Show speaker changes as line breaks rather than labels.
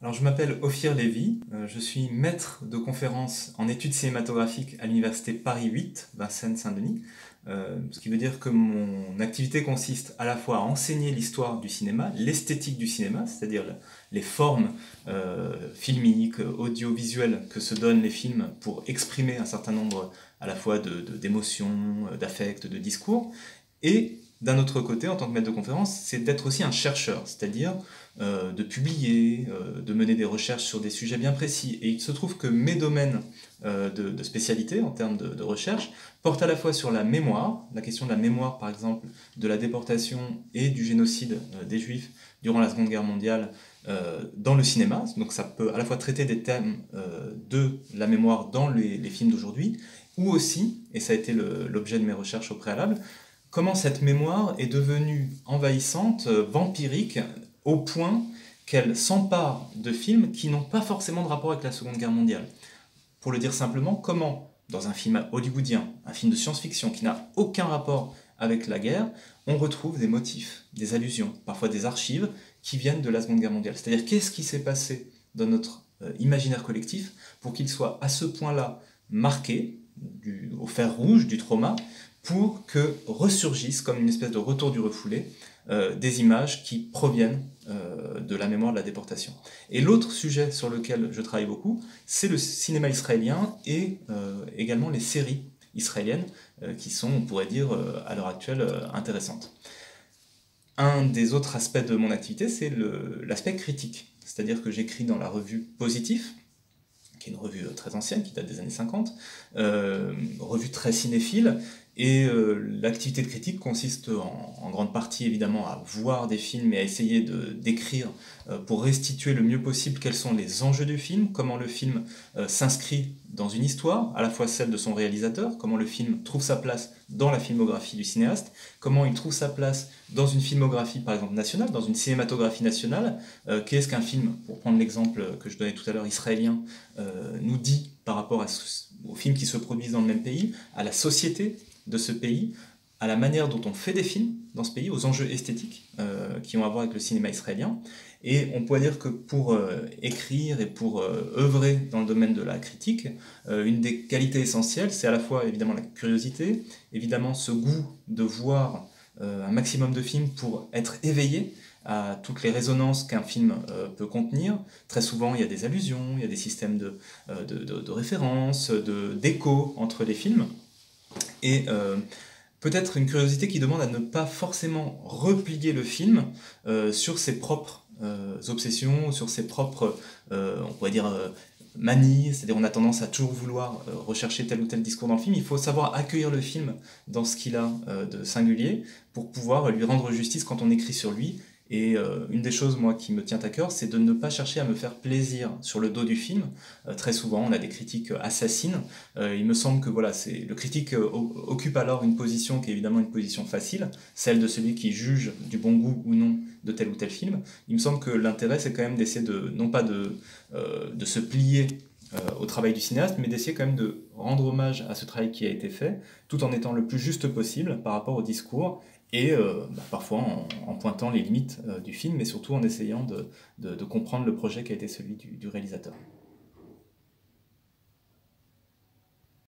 Alors, je m'appelle Ophir Lévy, je suis maître de conférences en études cinématographiques à l'université Paris 8, Vincennes-Saint-Denis, ce qui veut dire que mon activité consiste à la fois à enseigner l'histoire du cinéma, l'esthétique du cinéma, c'est-à-dire les formes filmiques, audiovisuelles que se donnent les films pour exprimer un certain nombre à la fois d'émotions, d'affects, de discours, et d'un autre côté, en tant que maître de conférence, c'est d'être aussi un chercheur, c'est-à-dire de publier, de mener des recherches sur des sujets bien précis. Et il se trouve que mes domaines de spécialité en termes de recherche portent à la fois sur la mémoire, la question de la mémoire par exemple de la déportation et du génocide des Juifs durant la Seconde Guerre mondiale dans le cinéma. Donc ça peut à la fois traiter des thèmes de la mémoire dans les films d'aujourd'hui, ou aussi, et ça a été l'objet de mes recherches au préalable, comment cette mémoire est devenue envahissante, vampirique, au point qu'elle s'empare de films qui n'ont pas forcément de rapport avec la Seconde Guerre mondiale. Pour le dire simplement, comment, dans un film hollywoodien, un film de science-fiction qui n'a aucun rapport avec la guerre, on retrouve des motifs, des allusions, parfois des archives qui viennent de la Seconde Guerre mondiale. C'est-à-dire qu'est-ce qui s'est passé dans notre imaginaire collectif pour qu'il soit à ce point-là marqué au fer rouge du trauma, pour que ressurgissent, comme une espèce de retour du refoulé, des images qui proviennent de la mémoire de la déportation. Et l'autre sujet sur lequel je travaille beaucoup, c'est le cinéma israélien et également les séries israéliennes qui sont, on pourrait dire, à l'heure actuelle, intéressantes. Un des autres aspects de mon activité, c'est l'aspect critique. C'est-à-dire que j'écris dans la revue Positif, qui est une revue très ancienne, qui date des années 50, revue très cinéphile, et l'activité de critique consiste en grande partie évidemment à voir des films et à essayer d'écrire pour restituer le mieux possible quels sont les enjeux du film, comment le film s'inscrit dans une histoire, à la fois celle de son réalisateur, comment le film trouve sa place dans la filmographie du cinéaste, comment il trouve sa place dans une filmographie par exemple nationale, dans une cinématographie nationale, qu'est-ce qu'un film, pour prendre l'exemple que je donnais tout à l'heure, israélien, nous dit par rapport aux films qui se produisent dans le même pays, à la société de ce pays, à la manière dont on fait des films dans ce pays, aux enjeux esthétiques qui ont à voir avec le cinéma israélien. Et on pourrait dire que pour écrire et pour œuvrer dans le domaine de la critique, une des qualités essentielles, c'est à la fois évidemment la curiosité, évidemment ce goût de voir un maximum de films pour être éveillé à toutes les résonances qu'un film peut contenir. Très souvent, il y a des allusions, il y a des systèmes de références, d'écho entre les films. Et peut-être une curiosité qui demande à ne pas forcément replier le film sur ses propres obsessions, sur ses propres, on pourrait dire, manies, c'est-à-dire on a tendance à toujours vouloir rechercher tel ou tel discours dans le film. Il faut savoir accueillir le film dans ce qu'il a de singulier pour pouvoir lui rendre justice quand on écrit sur lui. Et une des choses, moi, qui me tient à cœur, c'est de ne pas chercher à me faire plaisir sur le dos du film. Très souvent, on a des critiques assassines. Il me semble que voilà, le critique occupe alors une position qui est évidemment une position facile, celle de celui qui juge du bon goût ou non de tel ou tel film. Il me semble que l'intérêt, c'est quand même d'essayer non pas de se plier au travail du cinéaste, mais d'essayer quand même de rendre hommage à ce travail qui a été fait, tout en étant le plus juste possible par rapport au discours, et parfois en pointant les limites du film, mais surtout en essayant de comprendre le projet qui a été celui du réalisateur.